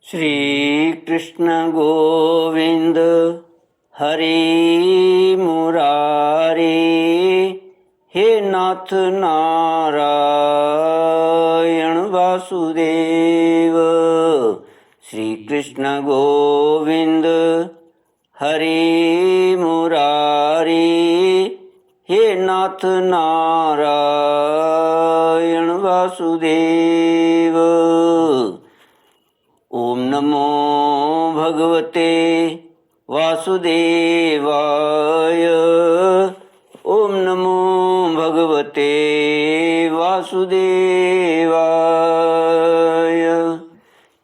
श्री कृष्ण गोविंद हरि मुरारी, हे नाथ नारायण वासुदेव। श्री कृष्ण गोविंद हरि मुरारी, हे नाथ नारायण वासुदेव। ओम नमो भगवते वासुदेवाय। ओम नमो भगवते वासुदेवाय।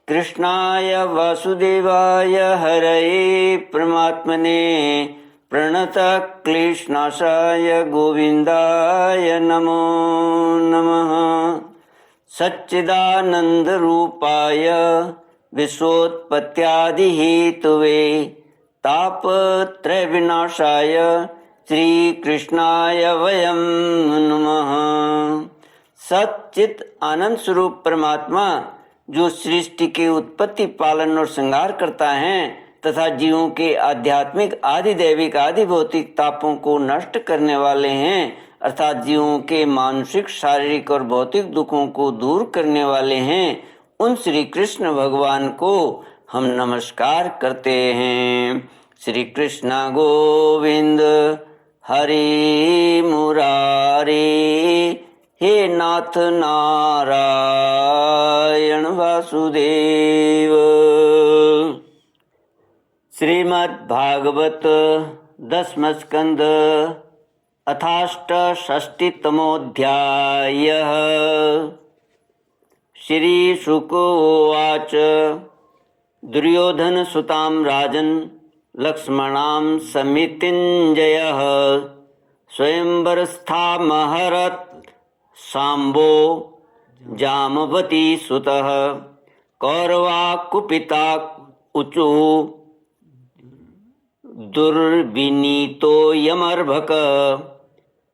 कृष्णाय वासुदेवाय हरये परमात्मने प्रणतक्लेशनाशाय गोविन्दाय नमो नमः। सच्चिदानन्दरूपाय विश्वोत्पत्त्यादिहेतवे तापत्रयविनाशाय श्रीकृष्णाय वयं नमः। सच्चित आनंद स्वरूप परमात्मा जो सृष्टि के उत्पत्ति, पालन और श्रृंगार करता है तथा जीवों के आध्यात्मिक, आदि दैविक, आदि भौतिक तापों को नष्ट करने वाले हैं, अर्थात जीवों के मानसिक, शारीरिक और भौतिक दुखों को दूर करने वाले हैं, उन श्री कृष्ण भगवान को हम नमस्कार करते हैं। श्री कृष्ण गोविंद हरि मुरारी, हे नाथ नारायण वासुदेव। श्रीमद् भागवत दसम स्कंद अथाष्टषष्टितमोऽध्यायः। श्री शुक उवाच दुर्योधनसुतां राजन् लक्ष्मणां समितिञ्जयः स्वयंवरस्थामहरत् शाम्बो जामवती सुतः। कौरवा कुपिता ऊचुः दुर्विनीतो यमर्भक।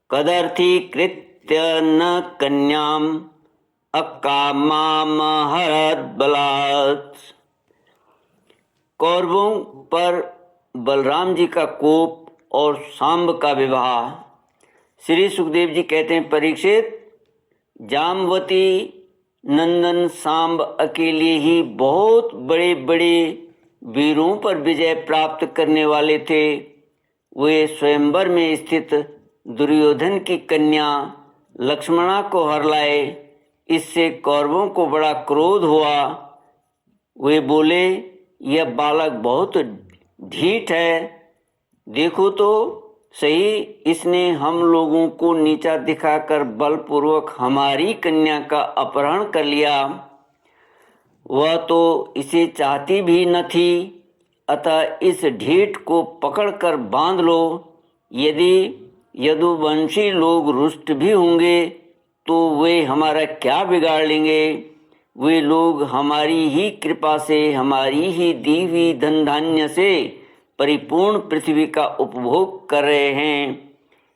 कदर्थीकृत्य न कन्याम् अकामामहरद्बलात्। कौरवों पर बलराम जी का कोप और सांब का विवाह। श्री सुखदेव जी कहते हैं, परीक्षित, जामवती नंदन सांब अकेले ही बहुत बड़े बड़े वीरों पर विजय प्राप्त करने वाले थे। वे स्वयंवर में स्थित दुर्योधन की कन्या लक्ष्मणा को हर लाए। इससे कौरवों को बड़ा क्रोध हुआ। वे बोले, यह बालक बहुत ढीठ है, देखो तो सही, इसने हम लोगों को नीचा दिखाकर बलपूर्वक हमारी कन्या का अपहरण कर लिया। वह तो इसे चाहती भी न थी, अतः इस ढीठ को पकड़कर बांध लो। यदि यदुवंशी लोग रुष्ट भी होंगे तो वे हमारा क्या बिगाड़ लेंगे। वे लोग हमारी ही कृपा से, हमारी ही दी हुई धन धान्य से परिपूर्ण पृथ्वी का उपभोग कर रहे हैं।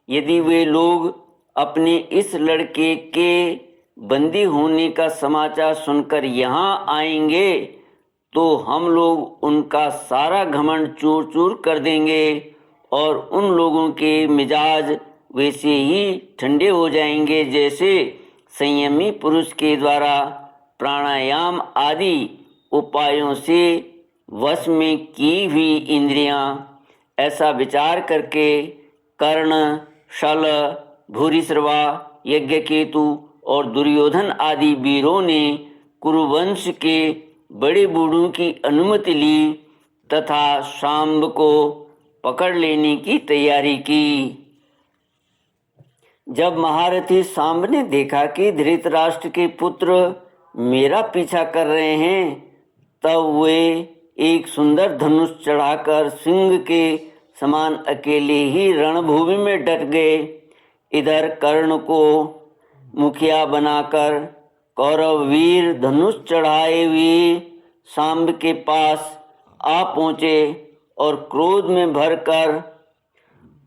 यदि वे लोग अपने इस लड़के के बंदी होने का समाचार सुनकर यहाँ आएंगे तो हम लोग उनका सारा घमंड चूर चूर कर देंगे और उन लोगों के मिजाज वैसे ही ठंडे हो जाएंगे जैसे संयमी पुरुष के द्वारा प्राणायाम आदि उपायों से वश में की हुई इंद्रियां। ऐसा विचार करके कर्ण, शल, भूरिश्रवा, यज्ञकेतु और दुर्योधन आदि वीरों ने कुरुवंश के बड़े बूढ़ों की अनुमति ली तथा शाम्ब को पकड़ लेने की तैयारी की। जब महारथी शाम्ब ने देखा कि धृतराष्ट्र के पुत्र मेरा पीछा कर रहे हैं, तब वे एक सुंदर धनुष चढ़ाकर सिंह के समान अकेले ही रणभूमि में डट गए। इधर कर्ण को मुखिया बनाकर कौरव वीर धनुष चढ़ाए हुए शाम्ब के पास आ पहुँचे और क्रोध में भरकर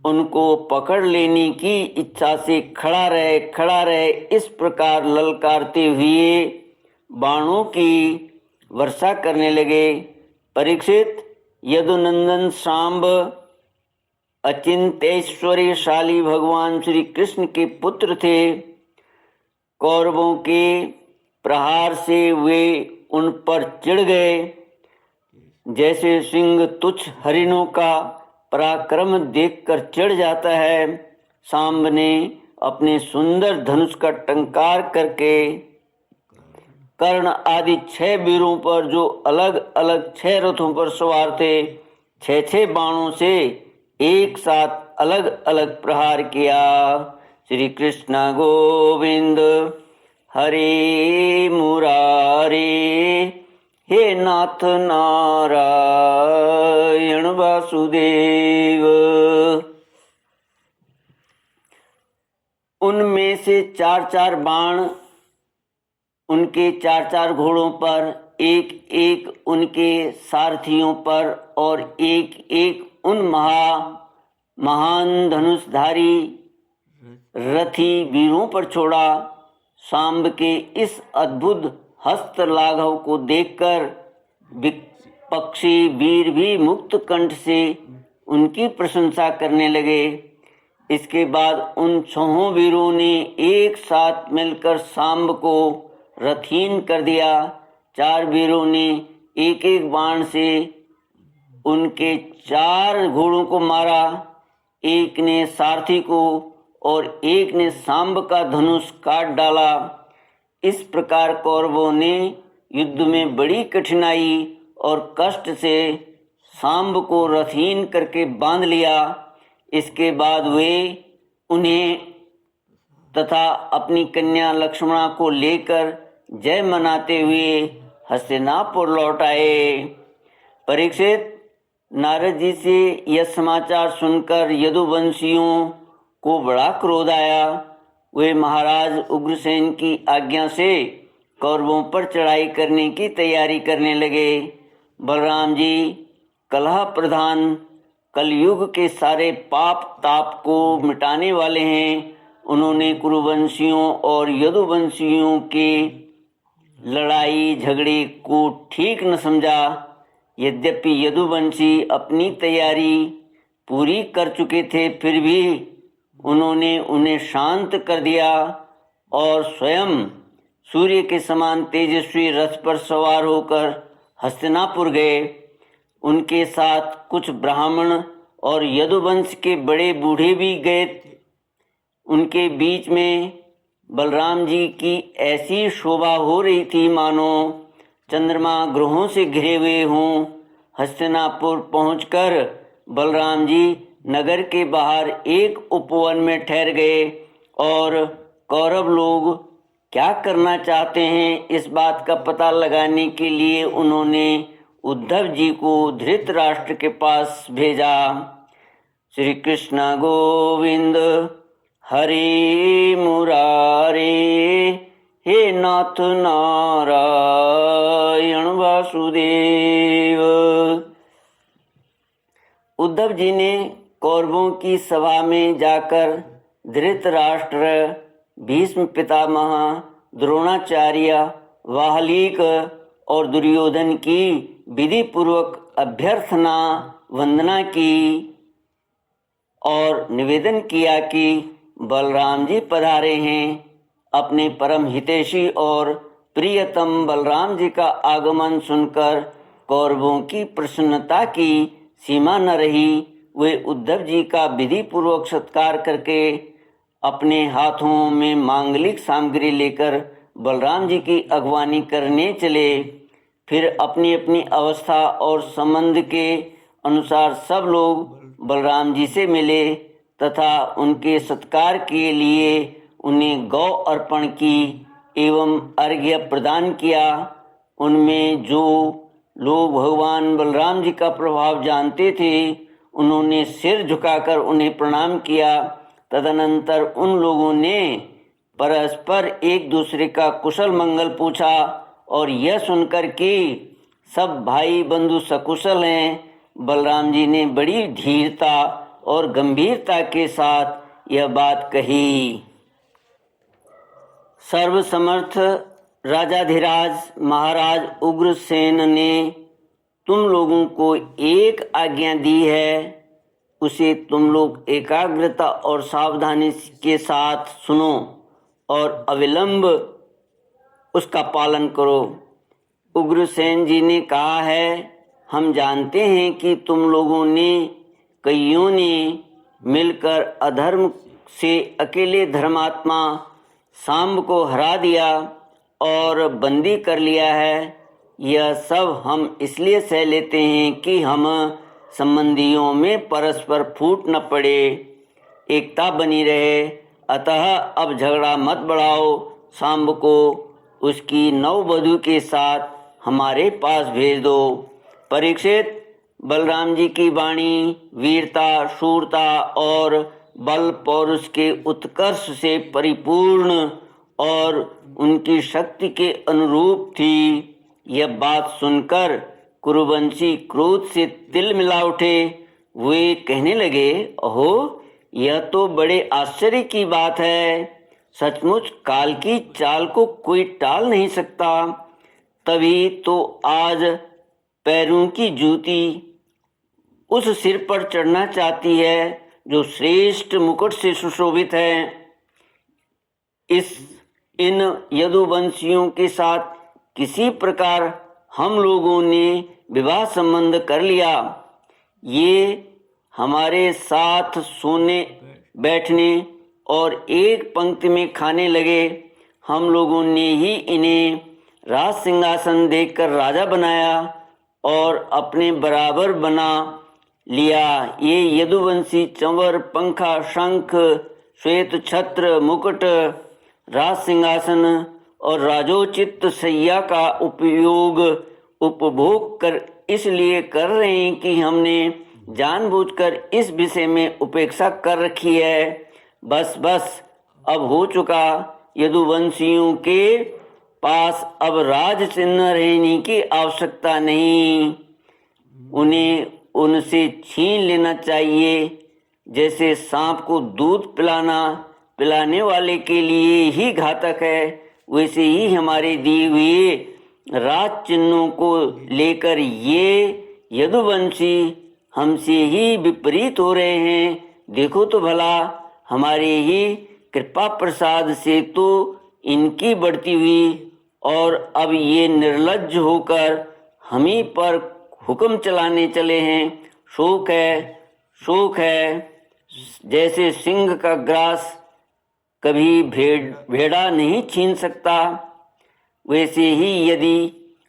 उनको पकड़ लेने की इच्छा से खड़ा रहे इस प्रकार ललकारते हुए बाणों की वर्षा करने लगे। परीक्षित, यदुनंदन सांब अचिंत्यैश्वर्यशाली भगवान श्री कृष्ण के पुत्र थे। कौरवों के प्रहार से वे उन पर चिढ़ गए। जैसे सिंह तुच्छ हरिणों का पराक्रम देखकर चिढ़ जाता है, सांब ने अपने सुंदर धनुष का टंकार करके कर्ण आदि 6 वीरों पर, जो अलग अलग 6 रथों पर सवार थे, 6 बाणों से एक साथ अलग अलग प्रहार किया। श्री कृष्ण गोविंद हरे मुरारे, हे नाथ नारायण वासुदेव। उनमें से 4 बाण उनके 4 घोड़ों पर, एक एक उनके सारथियों पर और एक एक उन महान धनुषधारी रथी वीरों पर छोड़ा। सांब के इस अद्भुत हस्त लाघव को देखकर विपक्षी वीर भी मुक्त कंठ से उनकी प्रशंसा करने लगे। इसके बाद उन 6 वीरों ने एक साथ मिलकर सांब को रथहीन कर दिया। 4 वीरों ने एक एक बाण से उनके 4 घोड़ों को मारा। एक ने सारथी को और एक ने सांब का धनुष काट डाला। इस प्रकार कौरवों ने युद्ध में बड़ी कठिनाई और कष्ट से सांब को रथहीन करके बांध लिया। इसके बाद वे उन्हें तथा अपनी कन्या लक्ष्मणा को लेकर जय मनाते हुए हस्तिनापुर लौट आए। परीक्षित, नारद जी से यह समाचार सुनकर यदुवंशियों को बड़ा क्रोध आया। वे महाराज उग्रसेन की आज्ञा से कौरवों पर चढ़ाई करने की तैयारी करने लगे। बलराम जी कलह प्रधान कलयुग के सारे पाप ताप को मिटाने वाले हैं। उन्होंने कुरुवंशियों और यदुवंशियों के लड़ाई झगड़े को ठीक न समझा। यद्यपि यदुवंशी अपनी तैयारी पूरी कर चुके थे, फिर भी उन्होंने उन्हें शांत कर दिया और स्वयं सूर्य के समान तेजस्वी रथ पर सवार होकर हस्तिनापुर गए। उनके साथ कुछ ब्राह्मण और यदुवंश के बड़े बूढ़े भी गए। उनके बीच में बलराम जी की ऐसी शोभा हो रही थी मानो चंद्रमा ग्रहों से घिरे हुए हों। हस्तिनापुर पहुंचकर बलराम जी नगर के बाहर एक उपवन में ठहर गए और कौरव लोग क्या करना चाहते हैं इस बात का पता लगाने के लिए उन्होंने उद्धव जी को धृतराष्ट्र के पास भेजा। श्री कृष्ण गोविंद हरे मुरारे, हे नाथ नारायण वासुदेव। उद्धव जी ने कौरवों की सभा में जाकर धृतराष्ट्र, भीष्म पितामह, द्रोणाचार्य, वाहलीक और दुर्योधन की विधि पूर्वक अभ्यर्थना वंदना की और निवेदन किया कि बलराम जी पधारे हैं। अपने परम हितैषी और प्रियतम बलराम जी का आगमन सुनकर कौरवों की प्रसन्नता की सीमा न रही। वे उद्धव जी का विधि पूर्वक सत्कार करके अपने हाथों में मांगलिक सामग्री लेकर बलराम जी की अगवानी करने चले। फिर अपनी अपनी अवस्था और संबंध के अनुसार सब लोग बलराम जी से मिले तथा उनके सत्कार के लिए उन्हें गौ अर्पण की एवं अर्घ्य प्रदान किया। उनमें जो लोग भगवान बलराम जी का प्रभाव जानते थे उन्होंने सिर झुकाकर उन्हें प्रणाम किया। तदनंतर उन लोगों ने परस्पर एक दूसरे का कुशल मंगल पूछा और यह सुनकर कि सब भाई बंधु सकुशल हैं, बलराम जी ने बड़ी धीरता और गंभीरता के साथ यह बात कही। सर्वसमर्थ राजाधिराज महाराज उग्रसेन ने तुम लोगों को एक आज्ञा दी है, उसे तुम लोग एकाग्रता और सावधानी के साथ सुनो और अविलंब उसका पालन करो। उग्रसेन जी ने कहा है, हम जानते हैं कि तुम लोगों ने कईयों ने मिलकर अधर्म से अकेले धर्मात्मा सांब को हरा दिया और बंदी कर लिया है। यह सब हम इसलिए सह लेते हैं कि हम संबंधियों में परस्पर फूट न पड़े, एकता बनी रहे। अतः अब झगड़ा मत बढ़ाओ, सांब को उसकी नववधू के साथ हमारे पास भेज दो। परीक्षित, बलराम जी की वाणी वीरता, शूरता और बल पौरुष के उत्कर्ष से परिपूर्ण और उनकी शक्ति के अनुरूप थी। यह बात सुनकर कुरुवंशी क्रोध से तिल मिला उठे। वे कहने लगे, ओहो, यह तो बड़े आश्चर्य की बात है। सचमुच काल की चाल को कोई टाल नहीं सकता। तभी तो आज पैरों की जूती उस सिर पर चढ़ना चाहती है जो श्रेष्ठ मुकुट से सुशोभित है। इन यदुवंशियों के साथ किसी प्रकार हम लोगों ने विवाह संबंध कर लिया। ये हमारे साथ सोने बैठने और एक पंक्ति में खाने लगे। हम लोगों ने ही इन्हें राज सिंहासन देकर राजा बनाया और अपने बराबर बना लिया। ये यदुवंशी चंवर, पंखा, शंख, श्वेत छत्र, मुकुट, राज सिंहासन और राजोचित सैया का उपभोग कर इसलिए कर रहे हैं कि हमने जानबूझकर इस विषय में उपेक्षा कर रखी है। बस अब हो चुका। यदुवंशियों के पास अब राज चिन्ह रहने की आवश्यकता नहीं। उन्हें उनसे छीन लेना चाहिए। जैसे सांप को दूध पिलाने वाले के लिए ही घातक है, वैसे ही हमारे दिए हुए राज चिन्हों को लेकर ये यदुवंशी हमसे ही विपरीत हो रहे हैं। देखो तो भला, हमारे ही कृपा प्रसाद से तो इनकी बढ़ती हुई, और अब ये निर्लज्ज होकर हम ही पर हुक्म चलाने चले हैं। शोक है। जैसे सिंह का ग्रास कभी भेड़ा नहीं छीन सकता, वैसे ही यदि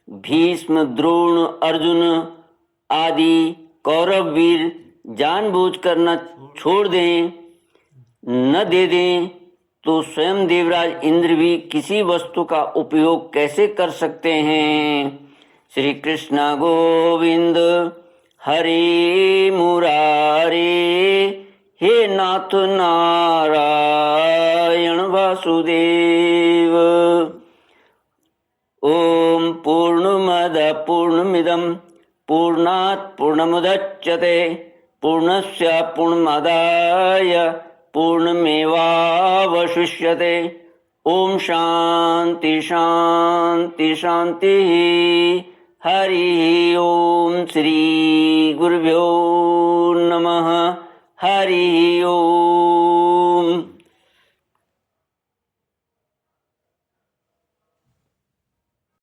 भीष्म, द्रोण, अर्जुन आदि कौरव वीर जानबूझकर न छोड़ दें, न दे दें, तो स्वयं देवराज इंद्र भी किसी वस्तु का उपयोग कैसे कर सकते हैं। श्री कृष्ण गोविंद हरे मुरारे, हे नाथ नारायण वासुदेव। ओम पूर्णमद पूर्णमिदं पूर्णात् पूर्णमुदच्यते पूर्णस्य पूर्णमादाय पूर्णमेवावशिष्यते। ओम शांति शांति शांति। हरि ओम। श्री गुरुभ्यो नमः।